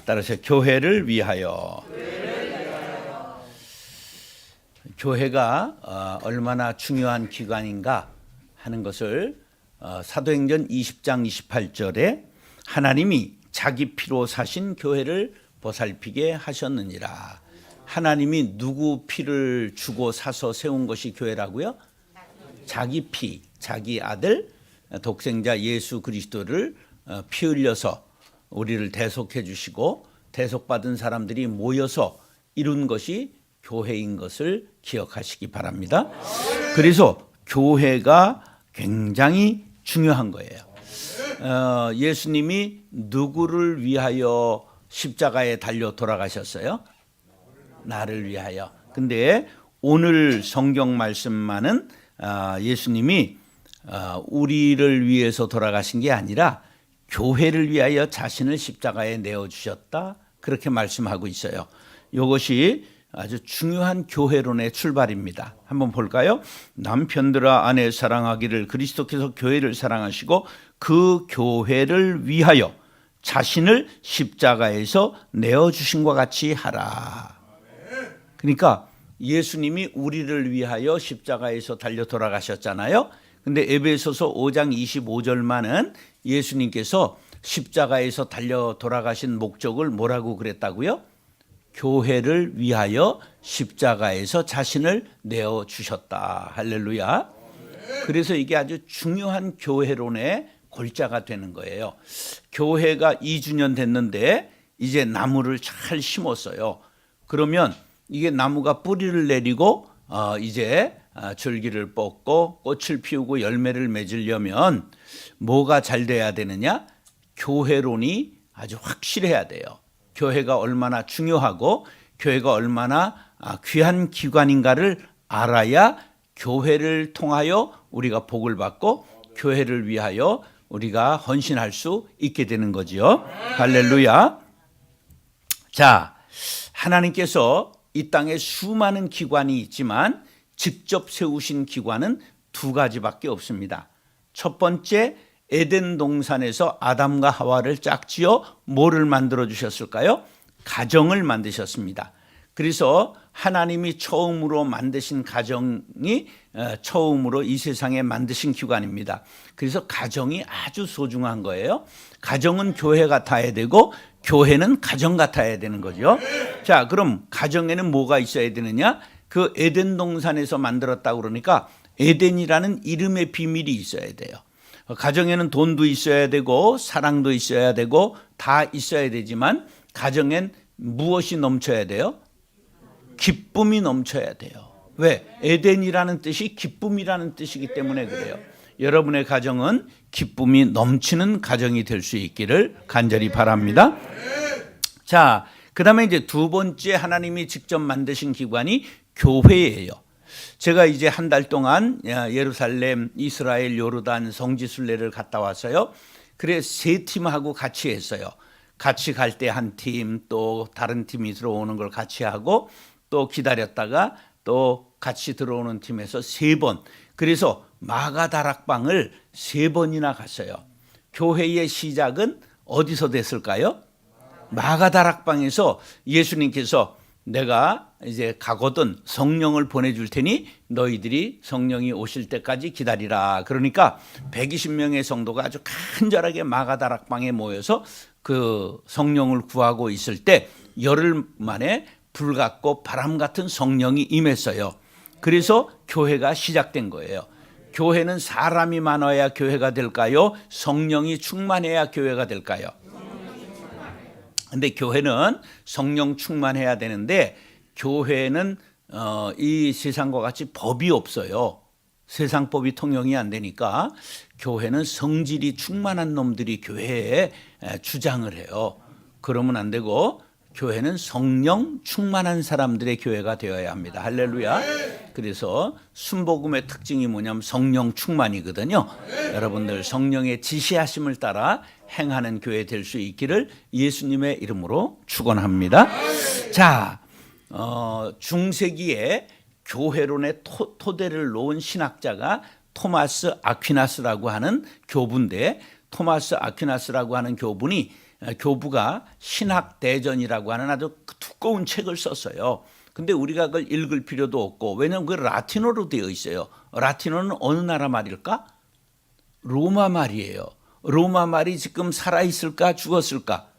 따라서 교회를 위하여. 교회가 얼마나 중요한 기관인가 하는 것을 사도행전 20장 28절에 하나님이 자기 피로 사신 교회를 보살피게 하셨느니라. 하나님이 누구 피를 주고 사서 세운 것이 교회라고요? 자기 피, 자기 아들 독생자 예수 그리스도를 피 흘려서 우리를 대속해 주시고 대속받은 사람들이 모여서 이룬 것이 교회인 것을 기억하시기 바랍니다. 그래서 교회가 굉장히 중요한 거예요. 예수님이 누구를 위하여 십자가에 달려 돌아가셨어요? 나를 위하여. 근데 오늘 성경 말씀만은 예수님이 우리를 위해서 돌아가신 게 아니라 교회를 위하여 자신을 십자가에 내어주셨다, 그렇게 말씀하고 있어요. 이것이 아주 중요한 교회론의 출발입니다. 한번 볼까요? 남편들아 아내 사랑하기를 그리스도께서 교회를 사랑하시고 그 교회를 위하여 자신을 십자가에서 내어주신과 같이 하라. 그러니까 예수님이 우리를 위하여 십자가에서 달려 돌아가셨잖아요. 근데 에베소서 5장 25절만은 예수님께서 십자가에서 달려 돌아가신 목적을 뭐라고 그랬다고요? 교회를 위하여 십자가에서 자신을 내어주셨다. 할렐루야. 그래서 이게 아주 중요한 교회론의 골자가 되는 거예요. 교회가 2주년 됐는데 이제 나무를 잘 심었어요. 그러면 이게 나무가 뿌리를 내리고 이제 줄기를 뻗고 꽃을 피우고 열매를 맺으려면 뭐가 잘 돼야 되느냐? 교회론이 아주 확실해야 돼요. 교회가 얼마나 중요하고 교회가 얼마나 귀한 기관인가를 알아야 교회를 통하여 우리가 복을 받고 교회를 위하여 우리가 헌신할 수 있게 되는 거지요. 할렐루야. 자, 하나님께서 이 땅에 수많은 기관이 있지만 직접 세우신 기관은 두 가지밖에 없습니다. 첫 번째, 에덴 동산에서 아담과 하와를 짝지어 뭐를 만들어 주셨을까요? 가정을 만드셨습니다. 그래서 하나님이 처음으로 만드신 가정이 처음으로 이 세상에 만드신 기관입니다. 그래서 가정이 아주 소중한 거예요. 가정은 교회 같아야 되고 교회는 가정 같아야 되는 거죠. 자, 그럼 가정에는 뭐가 있어야 되느냐? 그 에덴 동산에서 만들었다고 그러니까 에덴이라는 이름의 비밀이 있어야 돼요. 가정에는 돈도 있어야 되고 사랑도 있어야 되고 다 있어야 되지만 가정엔 무엇이 넘쳐야 돼요? 기쁨이 넘쳐야 돼요. 왜? 에덴이라는 뜻이 기쁨이라는 뜻이기 때문에 그래요. 여러분의 가정은 기쁨이 넘치는 가정이 될 수 있기를 간절히 바랍니다. 자, 그 다음에 이제 두 번째 하나님이 직접 만드신 기관이 교회예요. 제가 이제 한 달 동안 예루살렘, 이스라엘, 요르단 성지순례를 갔다 왔어요. 그래 세 팀하고 같이 했어요. 같이 갈 때 한 팀, 또 다른 팀이 들어오는 걸 같이 하고 또 기다렸다가 또 같이 들어오는 팀에서 세 번. 그래서 마가다락방을 세 번이나 갔어요. 교회의 시작은 어디서 됐을까요? 마가다락방에서 예수님께서 내가 이제 가거든 성령을 보내줄 테니 너희들이 성령이 오실 때까지 기다리라. 그러니까 120명의 성도가 아주 간절하게 마가다락방에 모여서 그 성령을 구하고 있을 때 열흘 만에 불 같고 바람 같은 성령이 임했어요. 그래서 교회가 시작된 거예요. 교회는 사람이 많아야 교회가 될까요? 성령이 충만해야 교회가 될까요? 근데 교회는 성령 충만해야 되는데 교회는 이 세상과 같이 법이 없어요. 세상 법이 통용이 안 되니까 교회는 성질이 충만한 놈들이 교회에 주장을 해요. 그러면 안 되고 교회는 성령 충만한 사람들의 교회가 되어야 합니다. 할렐루야. 그래서 순복음의 특징이 뭐냐면 성령 충만이거든요. 여러분들 성령의 지시하심을 따라 행하는 교회 될 수 있기를 예수님의 이름으로 축원합니다. 자, 중세기에 교회론의 토대를 놓은 신학자가 토마스 아퀴나스라고 하는 교부인데 토마스 아퀴나스라고 하는 교분이 교부가 신학대전이라고 하는 아주 두꺼운 책을 썼어요. 근데 우리가 그걸 읽을 필요도 없고, 왜냐하면 그 라틴어로 되어 있어요. 라틴어는 어느 나라 말일까? 로마 말이에요. 로마 말이 지금 살아있을까 죽었을까?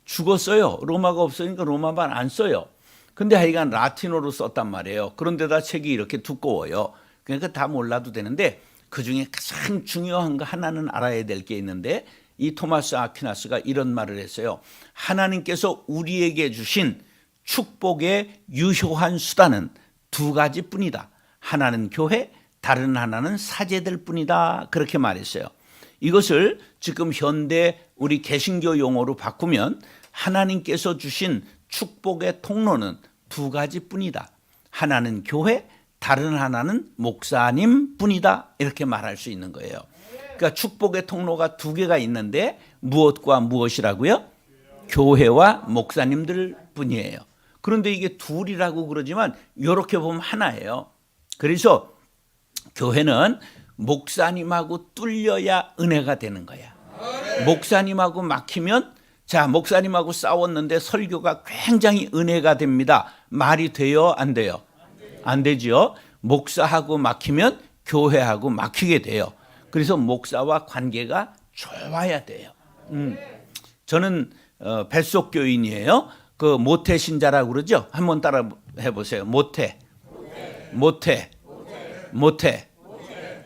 죽었어요. 로마가 없으니까 로마 말 안 써요. 근데 하여간 라틴어로 썼단 말이에요. 그런데다 책이 이렇게 두꺼워요. 그러니까 다 몰라도 되는데 그중에 가장 중요한 거 하나는 알아야 될 게 있는데, 이 토마스 아퀴나스가 이런 말을 했어요. 하나님께서 우리에게 주신 축복의 유효한 수단은 두 가지뿐이다. 하나는 교회, 다른 하나는 사제들 뿐이다. 그렇게 말했어요. 이것을 지금 현대 우리 개신교 용어로 바꾸면 하나님께서 주신 축복의 통로는 두 가지뿐이다. 하나는 교회, 다른 하나는 목사님 뿐이다. 이렇게 말할 수 있는 거예요. 그러니까 축복의 통로가 두 개가 있는데 무엇과 무엇이라고요? 교회와 목사님들 뿐이에요. 그런데 이게 둘이라고 그러지만 이렇게 보면 하나예요. 그래서 교회는 목사님하고 뚫려야 은혜가 되는 거야. 목사님하고 막히면, 자, 목사님하고 싸웠는데 설교가 굉장히 은혜가 됩니다. 말이 돼요? 안 돼요? 안 되죠. 목사하고 막히면 교회하고 막히게 돼요. 그래서 목사와 관계가 좋아야 돼요. 저는 뱃속교인이에요. 그 모태 신자라고 그러죠. 한번 따라 해보세요. 모태.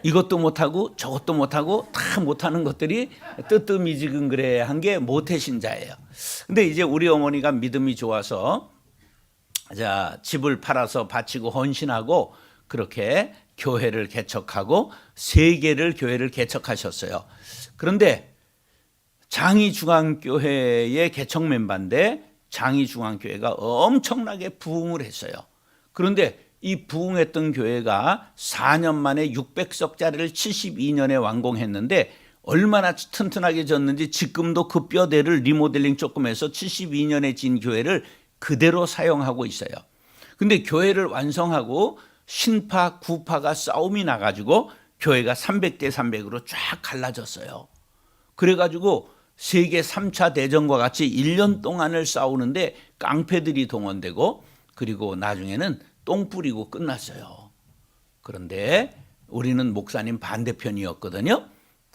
이것도 못하고 저것도 못하고 다 못하는 것들이 뜨뜻미지근그레한 게 모태 신자예요. 근데 이제 우리 어머니가 믿음이 좋아서, 자, 집을 팔아서 바치고 헌신하고 그렇게 교회를 개척하고 3개를 교회를 개척하셨어요. 그런데 장희중앙교회의 개척 멤버인데 장희중앙교회가 엄청나게 부흥을 했어요. 그런데 이 부흥했던 교회가 4년 만에 600석짜리를 72년에 완공했는데 얼마나 튼튼하게 졌는지 지금도 그 뼈대를 리모델링 조금 해서 72년에 진 교회를 그대로 사용하고 있어요. 근데 교회를 완성하고 신파, 구파가 싸움이 나가지고 교회가 300대 300으로 쫙 갈라졌어요. 그래가지고 세계 3차 대전과 같이 1년 동안을 싸우는데 깡패들이 동원되고, 그리고 나중에는 똥 뿌리고 끝났어요. 그런데 우리는 목사님 반대편이었거든요.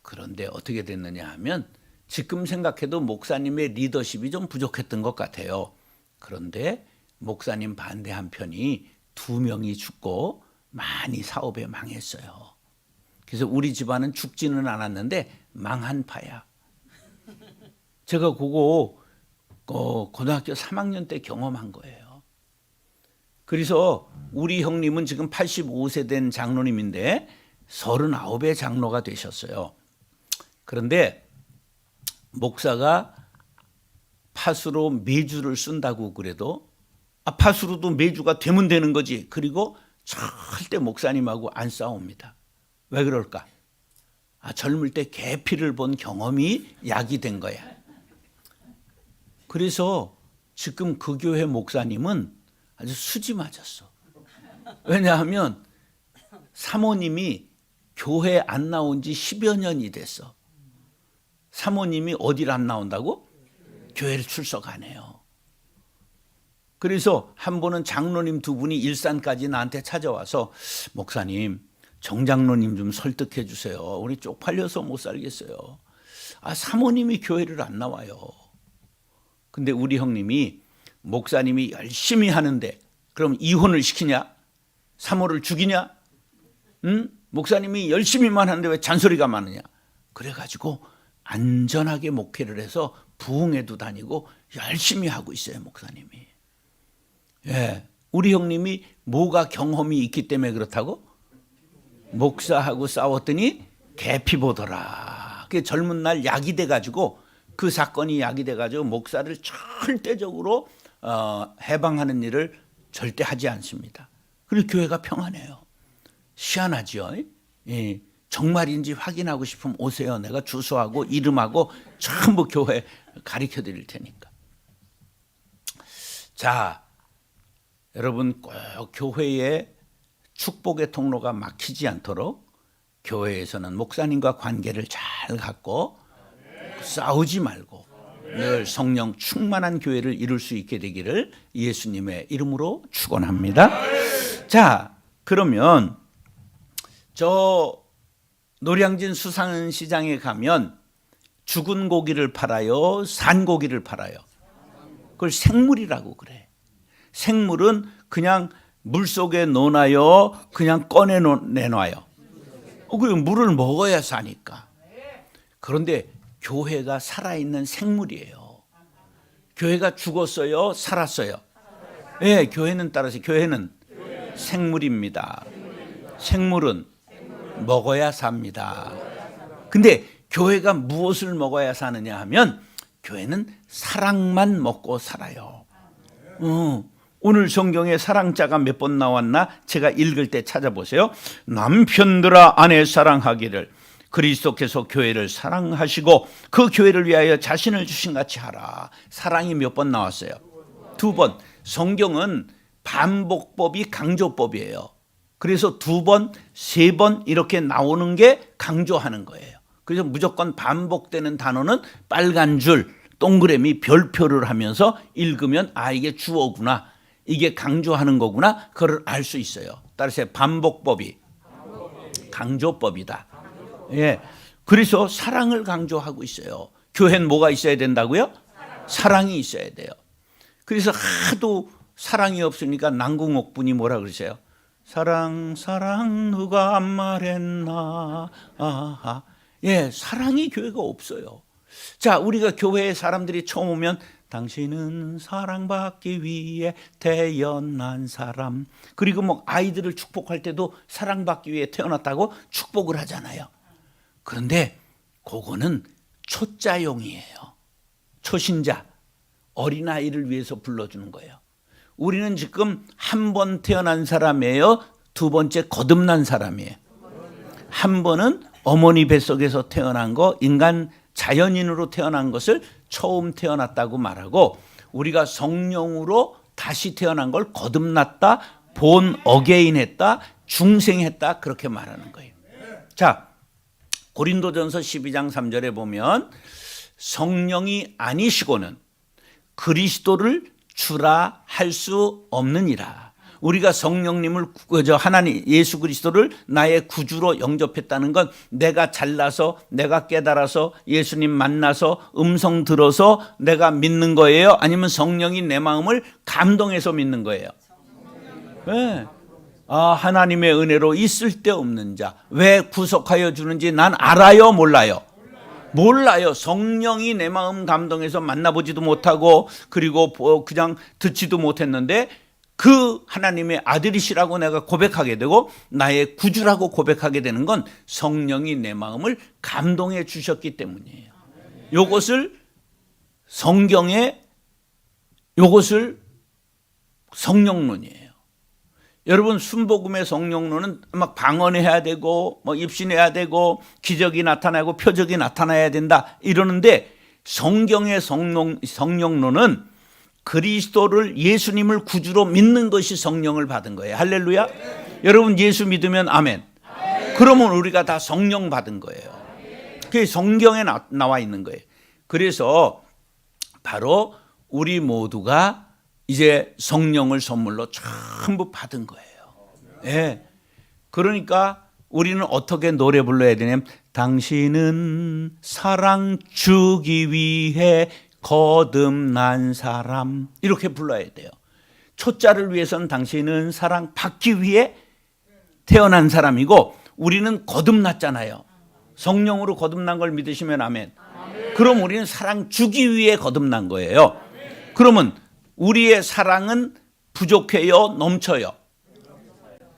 그런데 어떻게 됐느냐 하면 지금 생각해도 목사님의 리더십이 좀 부족했던 것 같아요. 그런데 목사님 반대한 편이 2명이 죽고 많이 사업에 망했어요. 그래서 우리 집안은 죽지는 않았는데 망한 파야. 제가 그거 고등학교 3학년 때 경험한 거예요. 그래서 우리 형님은 지금 85세 된 장로님인데 39의 장로가 되셨어요. 그런데 목사가 팥으로 메주를 쓴다고 그래도 팥으로도 메주가 되면 되는 거지. 그리고 절대 목사님하고 안 싸웁니다. 왜 그럴까? 젊을 때 계피를 본 경험이 약이 된 거야. 그래서 지금 그 교회 목사님은 아주 수지 맞았어. 왜냐하면 사모님이 교회 안 나온 지 10여 년이 됐어. 사모님이 어디를 안 나온다고? 교회를 출석 안 해요. 그래서 한 번은 장로님 2분이 일산까지 나한테 찾아와서, 목사님, 정장로님 좀 설득해 주세요. 우리 쪽팔려서 못 살겠어요. 사모님이 교회를 안 나와요. 근데 우리 형님이, 목사님이 열심히 하는데 그럼 이혼을 시키냐? 사모를 죽이냐? 목사님이 열심히만 하는데 왜 잔소리가 많으냐? 그래가지고 안전하게 목회를 해서 부흥회도 다니고 열심히 하고 있어요, 목사님이. 예, 우리 형님이 뭐가 경험이 있기 때문에 그렇다고? 목사하고 싸웠더니 개피 보더라. 그 젊은 날 약이 돼가지고, 그 사건이 약이 돼가지고 목사를 절대적으로 해방하는 일을 절대 하지 않습니다. 그리고 교회가 평안해요. 희한하죠? 예, 정말인지 확인하고 싶으면 오세요. 내가 주소하고 이름하고 전부 교회 가르쳐 드릴 테니까. 자, 여러분 꼭 교회에 축복의 통로가 막히지 않도록 교회에서는 목사님과 관계를 잘 갖고 싸우지 말고 늘 성령 충만한 교회를 이룰 수 있게 되기를 예수님의 이름으로 축원합니다. 자, 그러면 저 노량진 수산시장에 가면 죽은 고기를 팔아요, 산 고기를 팔아요? 그걸 생물이라고 그래. 생물은 그냥 물속에 넣어놔요, 그냥 내놔요. 그 물을 먹어야 사니까. 그런데 교회가 살아있는 생물이에요. 교회가 죽었어요, 살았어요? 예, 교회는 따라서 교회는 생물입니다. 생물은 먹어야 삽니다. 근데 교회가 무엇을 먹어야 사느냐 하면 교회는 사랑만 먹고 살아요. 오늘 성경에 사랑자가 몇 번 나왔나? 제가 읽을 때 찾아보세요. 남편들아 아내 사랑하기를 그리스도께서 교회를 사랑하시고 그 교회를 위하여 자신을 주신 같이 하라. 사랑이 몇 번 나왔어요? 2번. 성경은 반복법이 강조법이에요. 그래서 2번, 3번 이렇게 나오는 게 강조하는 거예요. 그래서 무조건 반복되는 단어는 빨간 줄, 동그라미, 별표를 하면서 읽으면 아, 이게 주어구나, 이게 강조하는 거구나, 그걸 알 수 있어요. 따라서 반복법이 강조법이다. 예, 그래서 사랑을 강조하고 있어요. 교회는 뭐가 있어야 된다고요? 사랑이 있어야 돼요. 그래서 하도 사랑이 없으니까 남궁옥분이 뭐라 그러세요? 사랑 사랑 누가 말했나. 아하. 예, 사랑이 교회가 없어요. 자, 우리가 교회에 사람들이 처음 오면 당신은 사랑받기 위해 태어난 사람. 그리고 뭐 아이들을 축복할 때도 사랑받기 위해 태어났다고 축복을 하잖아요. 그런데 그거는 초자용이에요. 초신자, 어린아이를 위해서 불러주는 거예요. 우리는 지금 한 번 태어난 사람이에요, 2번째 거듭난 사람이에요. 한 번은 어머니 뱃속에서 태어난 거, 인간 자연인으로 태어난 것을 처음 태어났다고 말하고, 우리가 성령으로 다시 태어난 걸 거듭났다, 본 어게인 했다, 중생했다, 그렇게 말하는 거예요. 자, 고린도전서 12장 3절에 보면 성령이 아니시고는 그리스도를 주라 할 수 없느니라. 우리가 성령님을, 하나님 예수 그리스도를 나의 구주로 영접했다는 건 내가 잘나서, 내가 깨달아서, 예수님 만나서, 음성 들어서 내가 믿는 거예요? 아니면 성령이 내 마음을 감동해서 믿는 거예요? 네. 아, 하나님의 은혜로 있을 데 없는 자, 왜 구속하여 주는지 난 알아요, 몰라요? 몰라요. 성령이 내 마음 감동해서 만나보지도 못하고, 그리고 그냥 듣지도 못했는데 그 하나님의 아들이시라고 내가 고백하게 되고 나의 구주라고 고백하게 되는 건 성령이 내 마음을 감동해 주셨기 때문이에요. 요것을 성경에, 요것을 성령론이에요. 여러분, 순복음의 성령론은 막 방언해야 되고 뭐 입신해야 되고 기적이 나타나고 표적이 나타나야 된다 이러는데, 성경의 성령론은 그리스도를, 예수님을 구주로 믿는 것이 성령을 받은 거예요. 할렐루야. 여러분, 예수 믿으면 아멘. 그러면 우리가 다 성령 받은 거예요. 그게 성경에 나와 있는 거예요. 그래서 바로 우리 모두가 이제 성령을 선물로 전부 받은 거예요. 예. 그러니까 우리는 어떻게 노래 불러야 되냐면, 당신은 사랑 주기 위해 거듭난 사람, 이렇게 불러야 돼요. 초자를 위해서는 당신은 사랑 받기 위해 태어난 사람이고, 우리는 거듭났잖아요. 성령으로 거듭난 걸 믿으시면 아멘. 그럼 우리는 사랑 주기 위해 거듭난 거예요. 그러면 우리의 사랑은 부족해요, 넘쳐요?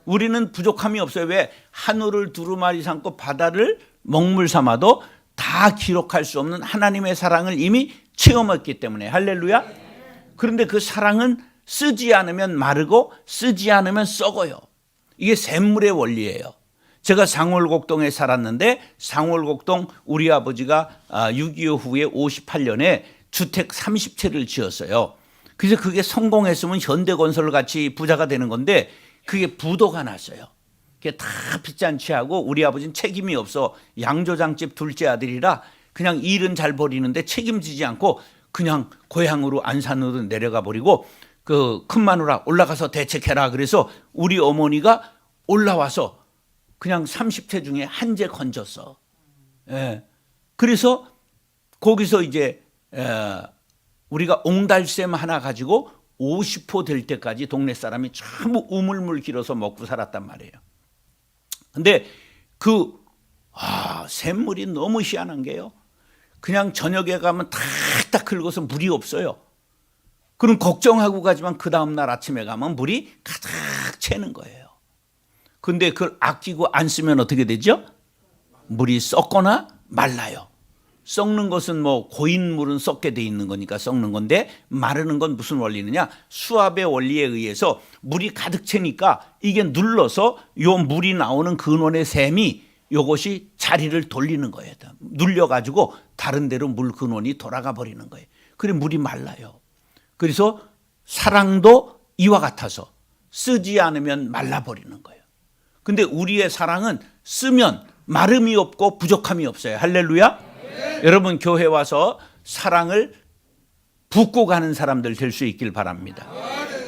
우리는 부족함이 없어요. 왜? 하늘을 두루마리 삼고 바다를 먹물 삼아도 다 기록할 수 없는 하나님의 사랑을 이미 체험했기 때문에. 할렐루야. 그런데 그 사랑은 쓰지 않으면 마르고 쓰지 않으면 썩어요. 이게 샘물의 원리예요. 제가 상월곡동에 살았는데, 상월곡동 우리 아버지가 6.25 후에 58년에 주택 30채를 지었어요. 그래서 그게 성공했으면 현대건설 같이 부자가 되는 건데, 그게 부도가 났어요. 그게 다 빚잔치하고, 우리 아버지는 책임이 없어 양조장집 둘째 아들이라 그냥 일은 잘 벌이는데 책임지지 않고 그냥 고향으로 안산으로 내려가 버리고 그 큰 마누라 올라가서 대책해라. 그래서 우리 어머니가 올라와서 그냥 30채 중에 한 채 건졌어. 예. 그래서 거기서 이제 우리가 옹달샘 하나 가지고 50호 될 때까지 동네 사람이 전부 우물물 길어서 먹고 살았단 말이에요. 근데 샘물이 너무 희한한 게요. 그냥 저녁에 가면 탁탁 긁어서 물이 없어요. 그럼 걱정하고 가지만 그 다음날 아침에 가면 물이 가득 채는 거예요. 근데 그걸 아끼고 안 쓰면 어떻게 되죠? 물이 썩거나 말라요. 썩는 것은 뭐 고인 물은 썩게 돼 있는 거니까 썩는 건데, 마르는 건 무슨 원리느냐? 수압의 원리에 의해서 물이 가득 채니까 이게 눌러서 요 물이 나오는 근원의 샘이 요것이 자리를 돌리는 거예요. 눌려가지고 다른 데로 물 근원이 돌아가 버리는 거예요. 그래 물이 말라요. 그래서 사랑도 이와 같아서 쓰지 않으면 말라버리는 거예요. 근데 우리의 사랑은 쓰면 마름이 없고 부족함이 없어요. 할렐루야. 여러분 교회 와서 사랑을 붓고 가는 사람들 될 수 있길 바랍니다.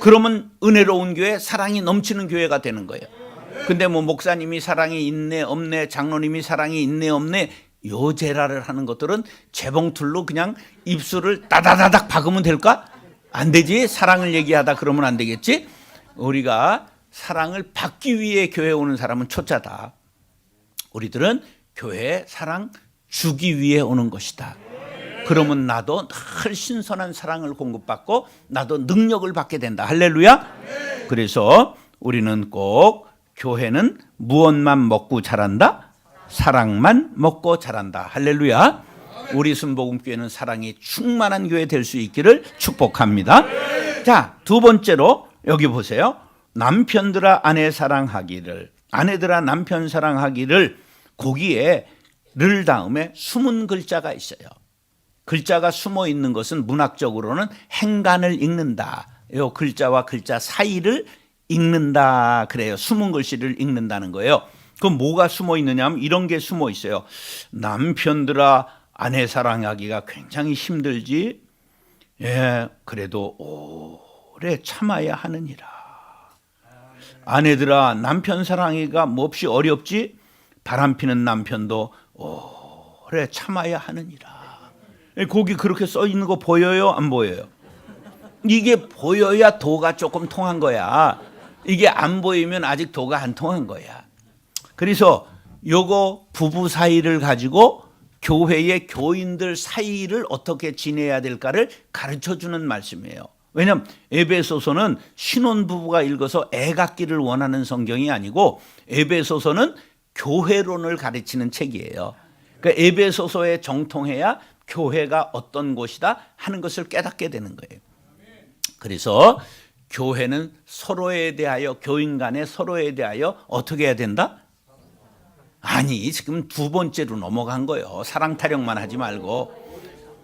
그러면 은혜로운 교회, 사랑이 넘치는 교회가 되는 거예요. 근데 뭐 목사님이 사랑이 있네 없네, 장로님이 사랑이 있네 없네, 요제라를 하는 것들은 재봉틀로 그냥 입술을 따다다닥 박으면 될까? 안 되지. 사랑을 얘기하다 그러면 안 되겠지. 우리가 사랑을 받기 위해 교회에 오는 사람은 초짜다. 우리들은 교회에 사랑 주기 위해 오는 것이다. 그러면 나도 늘 신선한 사랑을 공급받고 나도 능력을 받게 된다. 할렐루야. 그래서 우리는 꼭 교회는 무엇만 먹고 자란다? 사랑만 먹고 자란다. 할렐루야. 우리 순복음교회는 사랑이 충만한 교회 될 수 있기를 축복합니다. 자, 두 번째로 여기 보세요. 남편들아 아내 사랑하기를, 아내들아 남편 사랑하기를, 거기에 를 다음에 숨은 글자가 있어요. 글자가 숨어 있는 것은 문학적으로는 행간을 읽는다. 이 글자와 글자 사이를 읽는다 그래요. 숨은 글씨를 읽는다는 거예요. 그럼 뭐가 숨어 있느냐 하면 이런 게 숨어 있어요. 남편들아 아내 사랑하기가 굉장히 힘들지. 예, 그래도 오래 참아야 하느니라. 아내들아 남편 사랑하기가 몹시 어렵지. 바람피는 남편도 오래 참아야 하느니라. 거기 그렇게 써 있는 거 보여요? 안 보여요? 이게 보여야 도가 조금 통한 거야. 이게 안 보이면 아직 도가 안 통한 거야. 그래서 요거 부부 사이를 가지고 교회의 교인들 사이를 어떻게 지내야 될까를 가르쳐주는 말씀이에요. 왜냐하면 에베소서는 신혼부부가 읽어서 애 갖기를 원하는 성경이 아니고 에베소서는 교회론을 가르치는 책이에요. 그러니까 에베소서에 정통해야 교회가 어떤 곳이다 하는 것을 깨닫게 되는 거예요. 그래서 교회는 서로에 대하여, 교인 간에 서로에 대하여 어떻게 해야 된다? 아니, 지금 두 번째로 넘어간 거예요. 사랑 타령만 하지 말고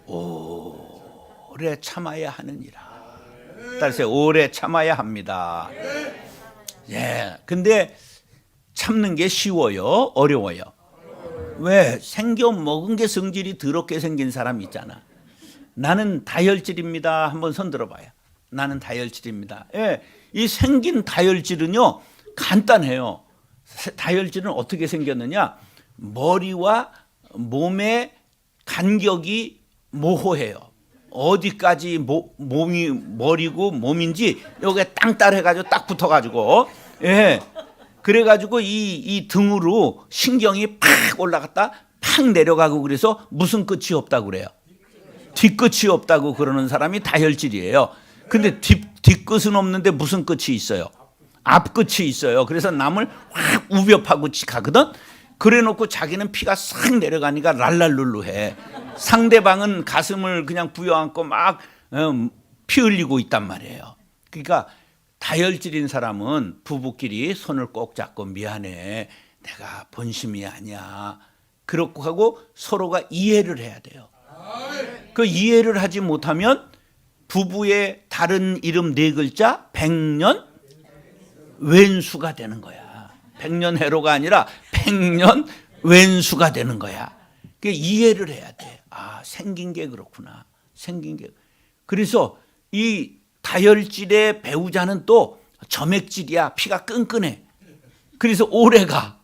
오래 참아야 하느니라. 따라서 오래 참아야 합니다. 예, 근데 참는 게 쉬워요? 어려워요? 왜? 생겨 먹은 게 성질이 더럽게 생긴 사람 있잖아. 나는 다혈질입니다. 한번 손 들어봐요. 나는 다혈질입니다. 예, 이 생긴 다혈질은요 간단해요. 다혈질은 어떻게 생겼느냐? 머리와 몸의 간격이 모호해요. 어디까지 몸이 머리고 몸인지 여기에 땅따 해가지고 딱 붙어가지고, 예, 그래가지고 이 등으로 신경이 팍 올라갔다 팍 내려가고, 그래서 무슨 끝이 없다고 그래요? 뒤끝이 없다고 그러는 사람이 다혈질이에요. 근데 뒤끝은 없는데 무슨 끝이 있어요? 앞끝이 있어요. 그래서 남을 확 우벼파고 가거든. 그래놓고 자기는 피가 싹 내려가니까 랄랄룰루해. 상대방은 가슴을 그냥 부여안고 막 피 흘리고 있단 말이에요. 그러니까 다혈질인 사람은 부부끼리 손을 꼭 잡고 미안해, 내가 본심이 아니야, 그렇고 하고 서로가 이해를 해야 돼요. 그 이해를 하지 못하면 부부의 다른 이름 네 글자 백년 왼수가 되는 거야. 백년해로가 아니라 백년 왼수가 되는 거야. 그 이해를 해야 돼. 아, 생긴 게 그렇구나. 생긴 게. 그래서 이 다혈질의 배우자는 또 점액질이야. 피가 끈끈해. 그래서 오래가.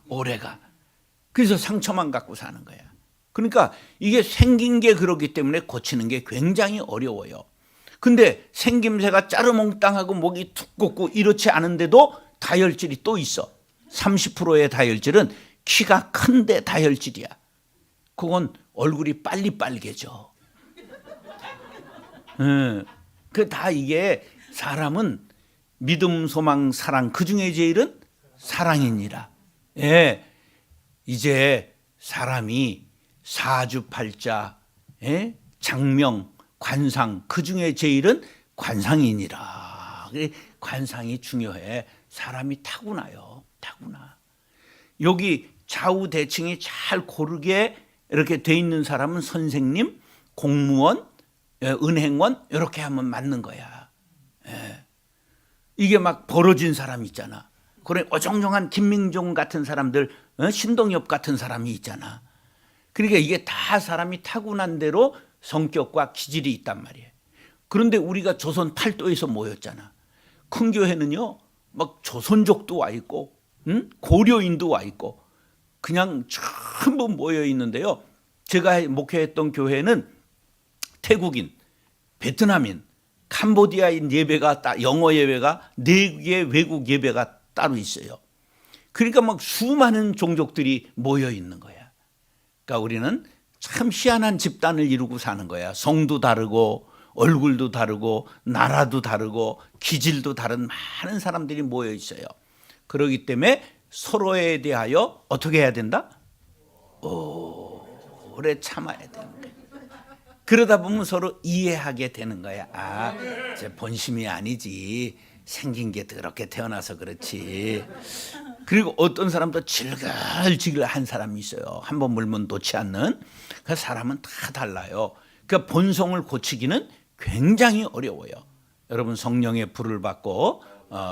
그래서 상처만 갖고 사는 거야. 그러니까 이게 생긴 게 그렇기 때문에 고치는 게 굉장히 어려워요. 근데 생김새가 짜르몽땅하고 목이 툭 꽂고 이렇지 않은데도 다혈질이 또 있어. 30%의 다혈질은 키가 큰데 다혈질이야. 그건 얼굴이 빨리 빨개져. 그 다 이게 사람은 믿음, 소망, 사랑, 그 중에 제일은 사랑이니라. 예, 이제 사람이 사주팔자, 예? 장명, 관상, 그 중에 제일은 관상이니라. 관상이 중요해. 사람이 타고나요. 타고나. 여기 좌우 대칭이 잘 고르게 이렇게 돼 있는 사람은 선생님, 공무원, 은행원 이렇게 하면 맞는 거야. 예. 이게 막 벌어진 사람 있잖아. 그래 어정쩡한 김민종 같은 사람들, 신동엽 같은 사람이 있잖아. 그러니까 이게 다 사람이 타고난 대로 성격과 기질이 있단 말이에요. 그런데 우리가 조선 팔도에서 모였잖아. 큰 교회는요, 막 조선족도 와 있고, 고려인도 와 있고, 그냥 전부 모여 있는데요. 제가 목회했던 교회는 태국인, 베트남인, 캄보디아인 예배가 영어 예배가 4개의 외국 예배가 따로 있어요. 그러니까 막 수많은 종족들이 모여 있는 거야. 그러니까 우리는 참 희한한 집단을 이루고 사는 거야. 성도 다르고 얼굴도 다르고 나라도 다르고 기질도 다른 많은 사람들이 모여 있어요. 그렇기 때문에 서로에 대하여 어떻게 해야 된다? 오래 참아야 되는 거야. 그러다 보면 서로 이해하게 되는 거야. 아, 제 본심이 아니지. 생긴 게 그렇게 태어나서 그렇지. 그리고 어떤 사람도 질글질글한 사람이 있어요. 한번 물면 놓지 않는. 그 사람은 다 달라요. 그 본성을 고치기는 굉장히 어려워요. 여러분 성령의 불을 받고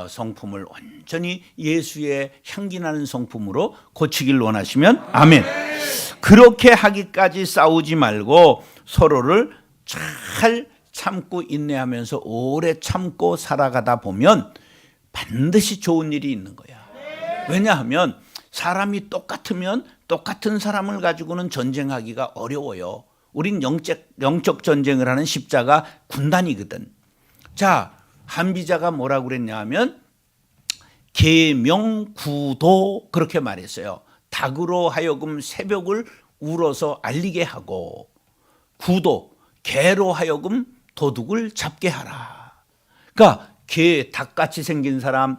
성품을 온전히 예수의 향기 나는 성품으로 고치길 원하시면 아멘. 그렇게 하기까지 싸우지 말고 서로를 잘 참고 인내하면서 오래 참고 살아가다 보면 반드시 좋은 일이 있는 거야. 왜냐하면 사람이 똑같으면 똑같은 사람을 가지고는 전쟁하기가 어려워요. 우린 영적 전쟁을 하는 십자가 군단이거든. 자, 한비자가 뭐라고 그랬냐 하면 계명구도 그렇게 말했어요. 닭으로 하여금 새벽을 울어서 알리게 하고 구도, 개로 하여금 도둑을 잡게 하라. 그러니까 개, 닭같이 생긴 사람,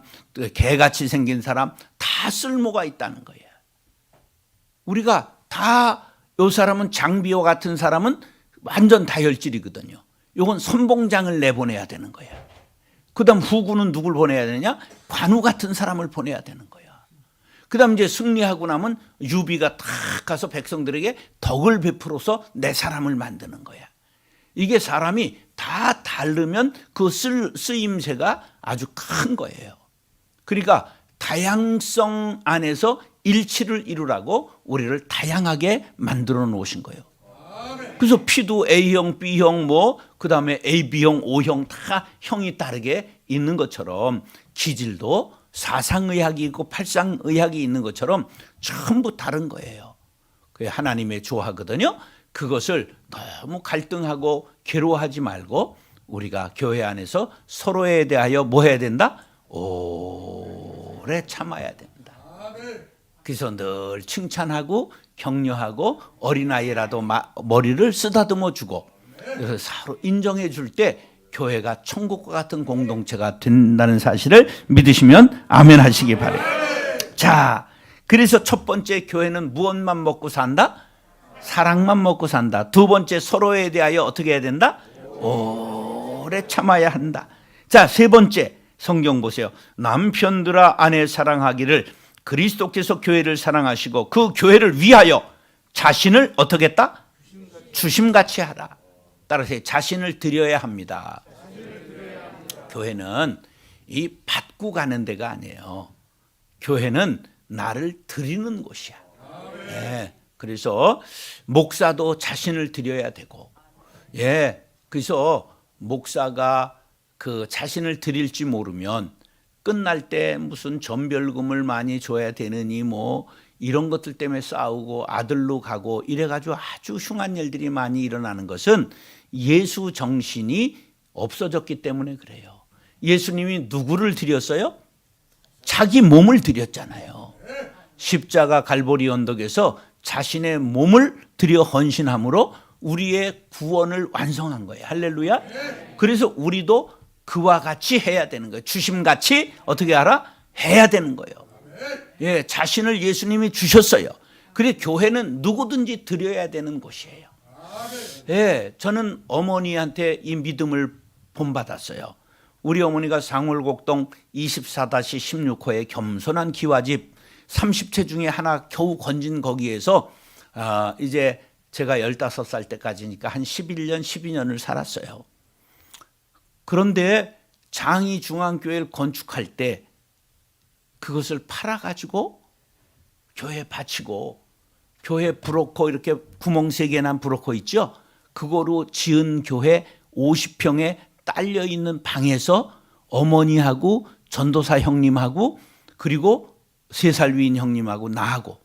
개같이 생긴 사람 다 쓸모가 있다는 거예요. 우리가 다 이 사람은 장비호 같은 사람은 완전 다혈질이거든요. 이건 선봉장을 내보내야 되는 거야. 그 다음 후구는 누굴 보내야 되느냐? 관우 같은 사람을 보내야 되는 거야. 그 다음 이제 승리하고 나면 유비가 탁 가서 백성들에게 덕을 베풀어서 내 사람을 만드는 거야. 이게 사람이 다 다르면 그 쓰임새가 아주 큰 거예요. 그러니까 다양성 안에서 일치를 이루라고 우리를 다양하게 만들어 놓으신 거예요. 그래서 피도 A형, B형, 그 다음에 AB형, O형 다 형이 다르게 있는 것처럼 기질도 사상의학이 있고 팔상의학이 있는 것처럼 전부 다른 거예요. 그게 하나님의 조화거든요. 그것을 너무 갈등하고 괴로워하지 말고 우리가 교회 안에서 서로에 대하여 뭐 해야 된다? 오래 참아야 된다. 그래서 늘 칭찬하고 격려하고 어린아이라도 머리를 쓰다듬어 주고 그래서 서로 인정해 줄 때 교회가 천국과 같은 공동체가 된다는 사실을 믿으시면 아멘 하시기 바래요. 자, 그래서 첫 번째 교회는 무엇만 먹고 산다? 사랑만 먹고 산다. 두 번째 서로에 대하여 어떻게 해야 된다? 오래 참아야 한다. 자, 세 번째 성경 보세요. 남편들아 아내 사랑하기를 그리스도께서 교회를 사랑하시고 그 교회를 위하여 자신을 어떻게 했다? 주심같이 하라. 따라서 자신을 드려야 합니다. 교회는 이 받고 가는 데가 아니에요. 교회는 나를 드리는 곳이야. 예. 그래서 목사도 자신을 드려야 되고, 예. 그래서 목사가 그 자신을 드릴지 모르면 끝날 때 무슨 전별금을 많이 줘야 되느니 뭐 이런 것들 때문에 싸우고 아들로 가고 이래가지고 아주 흉한 일들이 많이 일어나는 것은 예수 정신이 없어졌기 때문에 그래요. 예수님이 누구를 드렸어요? 자기 몸을 드렸잖아요. 십자가 갈보리 언덕에서 자신의 몸을 드려 헌신함으로 우리의 구원을 완성한 거예요. 할렐루야. 그래서 우리도 그와 같이 해야 되는 거예요. 주심같이 어떻게 알아? 해야 되는 거예요. 예, 자신을 예수님이 주셨어요. 그래서 교회는 누구든지 드려야 되는 곳이에요. 예, 저는 어머니한테 이 믿음을 본받았어요. 우리 어머니가 상월곡동 24-16호의 겸손한 기와집 30채 중에 하나 겨우 건진 거기에서 이제 제가 15살 때까지니까 한 11년, 12년을 살았어요. 그런데 장이중앙교회를 건축할 때 그것을 팔아가지고 교회에 바치고 교회 브로커 이렇게 구멍 3개 난 브로커 있죠? 그거로 지은 교회 50평에 딸려있는 방에서 어머니하고 전도사 형님하고 그리고 3살 위인 형님하고 나하고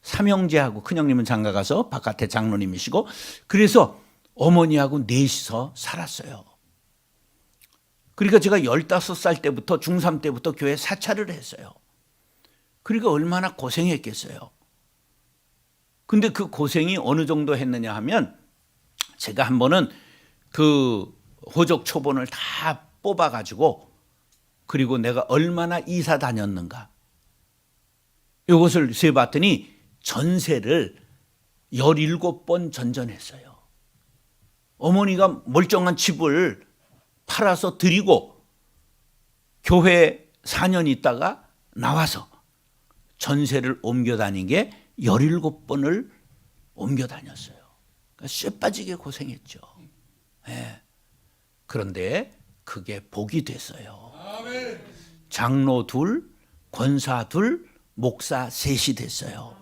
삼형제하고 큰형님은 장가가서 바깥에 장로님이시고 그래서 어머니하고 넷이서 살았어요. 그러니까 제가 15살 때부터 중3 때부터 교회 사찰을 했어요. 그러니까 얼마나 고생했겠어요. 근데 그 고생이 어느 정도 했느냐 하면 제가 한 번은 그 호적 초본을 다 뽑아가지고 그리고 내가 얼마나 이사 다녔는가 이것을 세봤더니 전세를 17번 전전했어요. 어머니가 멀쩡한 집을 팔아서 드리고 교회 4년 있다가 나와서 전세를 옮겨 다닌 게 17번을 옮겨 다녔어요. 그러니까 쇠 빠지게 고생했죠. 네. 그런데 그게 복이 됐어요. 장로 2, 권사 2, 목사 3이 됐어요.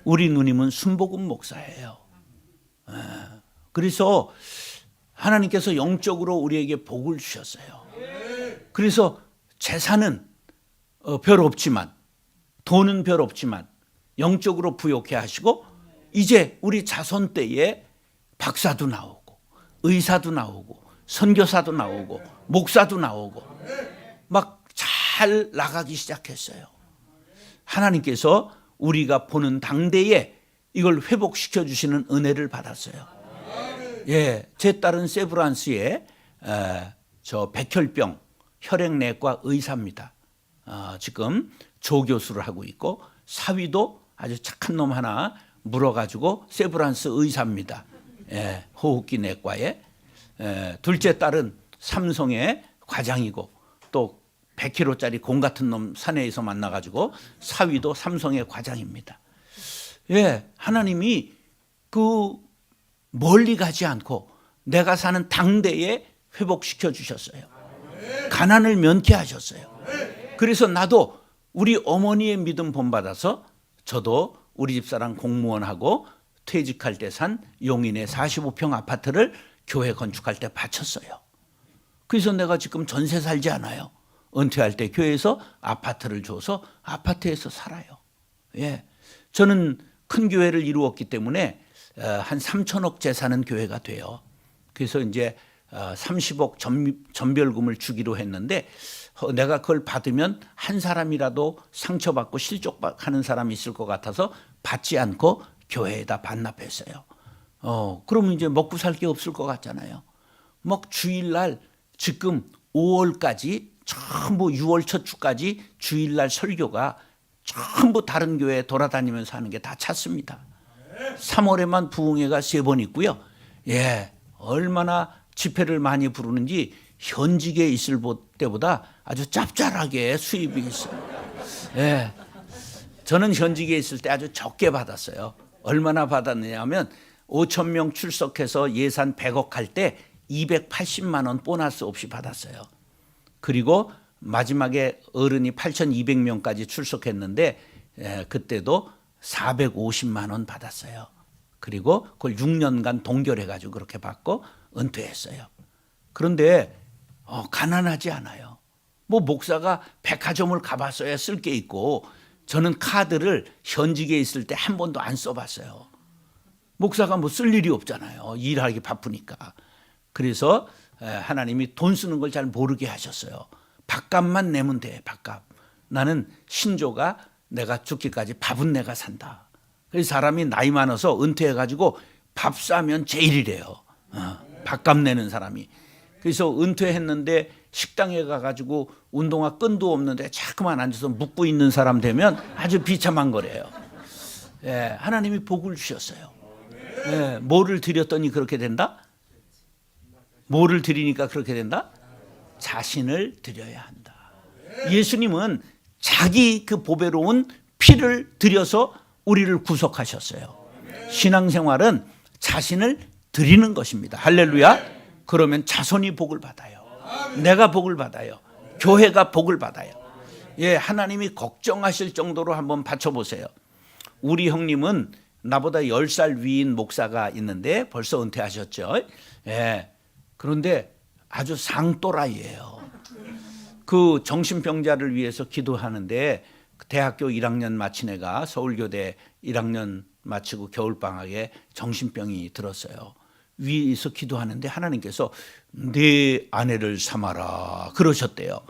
우리 누님은 순복음 목사예요. 그래서 하나님께서 영적으로 우리에게 복을 주셨어요. 그래서 재산은 별 없지만 돈은 별 없지만 영적으로 부욕해 하시고 이제 우리 자손 때에 박사도 나오고 의사도 나오고 선교사도 나오고 목사도 나오고 막 잘 나가기 시작했어요. 하나님께서 우리가 보는 당대에 이걸 회복시켜 주시는 은혜를 받았어요. 예, 제 딸은 세브란스에 저 백혈병 혈액내과 의사입니다. 지금 조교수를 하고 있고 사위도 아주 착한 놈 하나 물어가지고 세브란스 의사입니다. 예, 호흡기 내과에. 둘째 딸은 삼성의 과장이고 또 100kg짜리 공 같은 놈 사내에서 만나가지고 사위도 삼성의 과장입니다. 예, 하나님이 그 멀리 가지 않고 내가 사는 당대에 회복시켜 주셨어요. 가난을 면케하셨어요. 그래서 나도 우리 어머니의 믿음 본받아서 저도 우리 집사람 공무원하고 퇴직할 때 산 용인의 45평 아파트를 교회 건축할 때 바쳤어요. 그래서 내가 지금 전세 살지 않아요. 은퇴할 때 교회에서 아파트를 줘서 아파트에서 살아요. 예, 저는 큰 교회를 이루었기 때문에 한 3천억 재산은 교회가 돼요. 그래서 이제 30억 전별금을 주기로 했는데 내가 그걸 받으면 한 사람이라도 상처받고 실족하는 사람이 있을 것 같아서 받지 않고 교회에다 반납했어요. 그러면 이제 먹고 살 게 없을 것 같잖아요. 막 주일날 지금 5월까지 전부 6월 첫 주까지 주일날 설교가 전부 다른 교회 돌아다니면서 하는 게 다 찼습니다. 3월에만 부흥회가 3번 있고요. 예, 얼마나 집회를 많이 부르는지 현직에 있을 때보다 아주 짭짤하게 수입이 있어요. 예, 저는 현직에 있을 때 아주 적게 받았어요. 얼마나 받았느냐 하면 5천 명 출석해서 예산 100억 할 때 280만 원 보너스 없이 받았어요. 그리고 마지막에 어른이 8,200명까지 출석했는데 그때도 450만 원 받았어요. 그리고 그걸 6년간 동결해가지고 그렇게 받고 은퇴했어요. 그런데 가난하지 않아요. 뭐 목사가 백화점을 가봤어야 쓸 게 있고 저는 카드를 현직에 있을 때 한 번도 안 써봤어요. 목사가 뭐 쓸 일이 없잖아요. 일하기 바쁘니까. 그래서 하나님이 돈 쓰는 걸 잘 모르게 하셨어요. 밥값만 내면 돼. 밥값. 나는 신조가 내가 죽기까지 밥은 내가 산다. 그래서 사람이 나이 많아서 은퇴해가지고 밥 싸면 제일이래요. 밥값 내는 사람이. 그래서 은퇴했는데 식당에 가가지고 운동화 끈도 없는데 자꾸만 앉아서 묵고 있는 사람 되면 아주 비참한 거래요. 예, 하나님이 복을 주셨어요. 예, 뭐를 드렸더니 그렇게 된다? 뭐를 드리니까 그렇게 된다? 자신을 드려야 한다. 예수님은 자기 그 보배로운 피를 드려서 우리를 구속하셨어요. 신앙생활은 자신을 드리는 것입니다. 할렐루야. 그러면 자손이 복을 받아요. 내가 복을 받아요. 교회가 복을 받아요. 예, 하나님이 걱정하실 정도로 한번 받쳐보세요. 우리 형님은 나보다 10살 위인 목사가 있는데 벌써 은퇴하셨죠. 예, 그런데 아주 상또라이예요. 그 정신병자를 위해서 기도하는데 대학교 1학년 마친 애가 서울교대 1학년 마치고 겨울방학에 정신병이 들었어요. 위에서 기도하는데 하나님께서 네 아내를 삼아라 그러셨대요.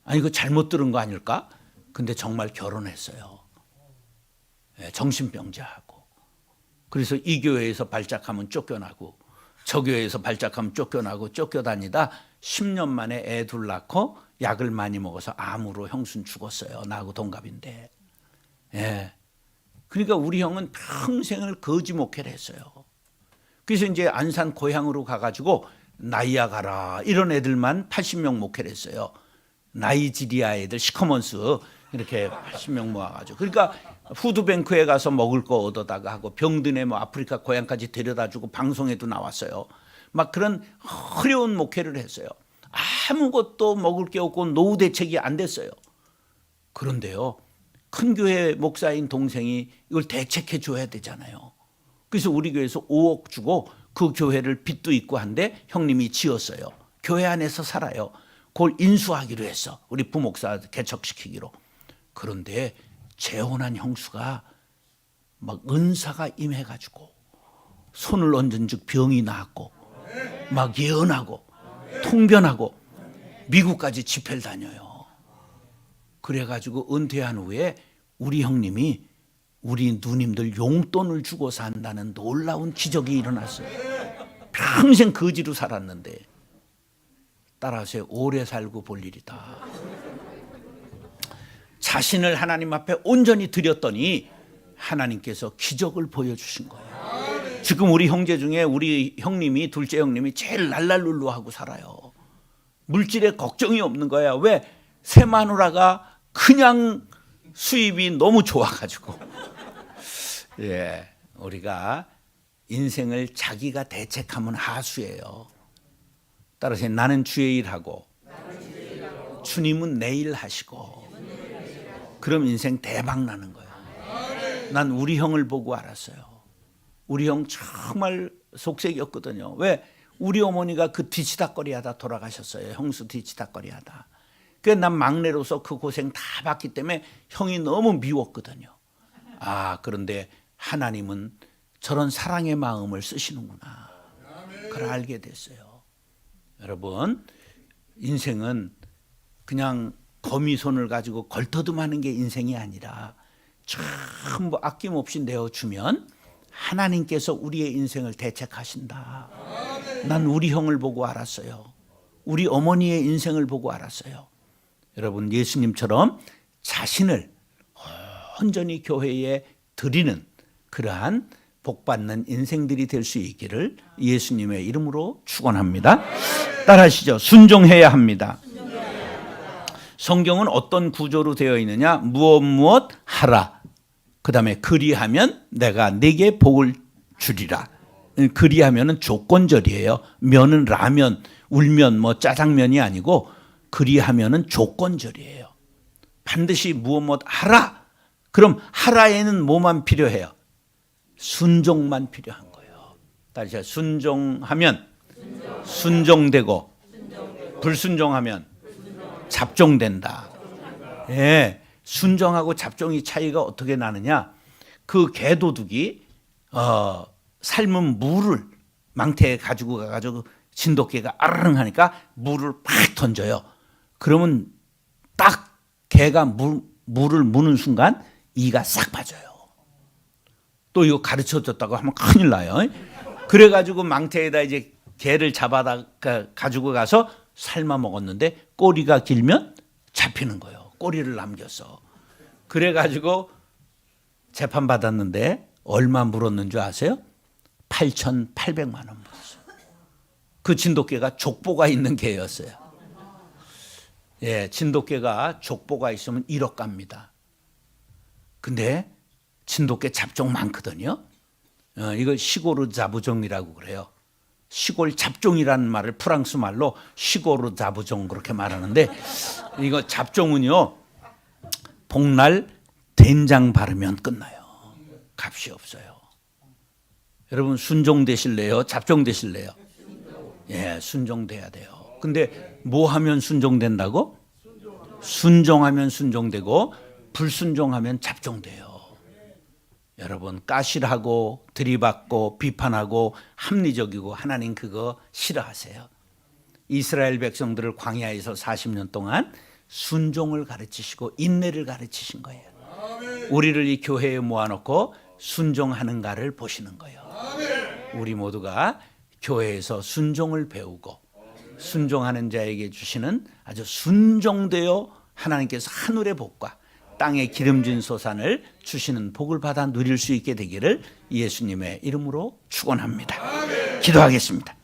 아니 이거 잘못 들은 거 아닐까? 근데 정말 결혼했어요. 정신병자하고. 그래서 이 교회에서 발작하면 쫓겨나고 저 교회에서 발작하면 쫓겨나고 쫓겨다니다 10년 만에 애 둘 낳고 약을 많이 먹어서 암으로 형수는 죽었어요. 나하고 동갑인데. 예. 그러니까 우리 형은 평생을 거지 목회를 했어요. 그래서 이제 안산 고향으로 가가지고 나이아가라 이런 애들만 80명 목회를 했어요. 나이지리아 애들 시커먼스 이렇게 80명 모아가지고. 그러니까 푸드뱅크에 가서 먹을 거 얻어다가 하고 병든에 뭐 아프리카 고향까지 데려다주고 방송에도 나왔어요. 막 그런 어려운 목회를 했어요. 아무것도 먹을 게 없고 노후 대책이 안 됐어요. 그런데요, 큰 교회 목사인 동생이 이걸 대책해 줘야 되잖아요. 그래서 우리 교회에서 5억 주고 그 교회를 빚도 있고 한데 형님이 지었어요. 교회 안에서 살아요. 그걸 인수하기로 했어. 우리 부목사 개척시키기로. 그런데 재혼한 형수가 막 은사가 임해가지고 손을 얹은 즉 병이 나았고 막 예언하고 통변하고 미국까지 집회를 다녀요. 그래가지고 은퇴한 후에 우리 형님이 우리 누님들 용돈을 주고 산다는 놀라운 기적이 일어났어요. 평생 거지로 살았는데 따라서 오래 살고 볼 일이다. 자신을 하나님 앞에 온전히 드렸더니 하나님께서 기적을 보여주신 거예요. 지금 우리 형제 중에 우리 형님이 둘째 형님이 제일 랄랄룰루하고 살아요. 물질에 걱정이 없는 거야. 왜? 새 마누라가 그냥 수입이 너무 좋아가지고. 예, 우리가 인생을 자기가 대책하면 하수예요. 따라서 나는 주의 일하고 주님은 내 일 하시고 그럼 인생 대박 나는 거예요. 난 우리 형을 보고 알았어요. 우리 형 정말 속색이었거든요. 왜? 우리 어머니가 그 뒤치다거리 하다 돌아가셨어요. 형수 뒤치다거리 하다. 그래서 난 막내로서 그 고생 다 봤기 때문에 형이 너무 미웠거든요. 그런데 하나님은 저런 사랑의 마음을 쓰시는구나. 그걸 알게 됐어요. 여러분, 인생은 그냥 거미손을 가지고 걸터듬하는 게 인생이 아니라 전부 아낌없이 내어주면 하나님께서 우리의 인생을 대책하신다. 난 우리 형을 보고 알았어요. 우리 어머니의 인생을 보고 알았어요. 여러분, 예수님처럼 자신을 온전히 교회에 드리는 그러한 복받는 인생들이 될 수 있기를 예수님의 이름으로 축원합니다. 따라하시죠. 순종해야 합니다. 성경은 어떤 구조로 되어 있느냐? 무엇 하라. 그 다음에 그리하면 내가 네게 복을 주리라. 그리하면은 조건절이에요. 면은 라면, 울면 뭐 짜장면이 아니고 그리하면은 조건절이에요. 반드시 무엇 하라. 그럼 하라에는 뭐만 필요해요? 순종만 필요한 거예요. 다시 순종하면 순종되고 불순종하면 잡종된다. 예, 순종하고 잡종이 차이가 어떻게 나느냐? 그 개도둑이 삶은 물을 망태에 가지고 가가지고 진돗개가 아르릉 하니까 물을 팍 던져요. 그러면 딱 개가 물을 무는 순간 이가 싹 빠져요. 또 이거 가르쳐줬다고 하면 큰일 나요. 그래가지고 망태에다 이제 개를 잡아다 가지고 가서 삶아 먹었는데 꼬리가 길면 잡히는 거예요. 꼬리를 남겨서. 그래가지고 재판 받았는데 얼마 물었는 줄 아세요? 8,800만 원 물었어요. 그 진돗개가 족보가 있는 개였어요. 예, 진돗개가 족보가 있으면 1억 갑니다. 근데 진돗개 잡종 많거든요. 이걸 시고르 자부종이라고 그래요. 시골 잡종이라는 말을 프랑스 말로 시고르 자부종 그렇게 말하는데, 이거 잡종은요 복날 된장 바르면 끝나요. 값이 없어요. 여러분 순종 되실래요? 잡종 되실래요? 예, 순종돼야 돼요. 근데 뭐 하면 순종된다고? 순종하면 순종되고 불순종하면 잡종돼요. 여러분 까실하고 들이받고 비판하고 합리적이고 하나님 그거 싫어하세요. 이스라엘 백성들을 광야에서 40년 동안 순종을 가르치시고 인내를 가르치신 거예요. 우리를 이 교회에 모아놓고 순종하는가를 보시는 거예요. 우리 모두가 교회에서 순종을 배우고 순종하는 자에게 주시는 아주 순종되어 하나님께서 하늘의 복과 땅에 기름진 소산을 주시는 복을 받아 누릴 수 있게 되기를 예수님의 이름으로 축원합니다. 기도하겠습니다.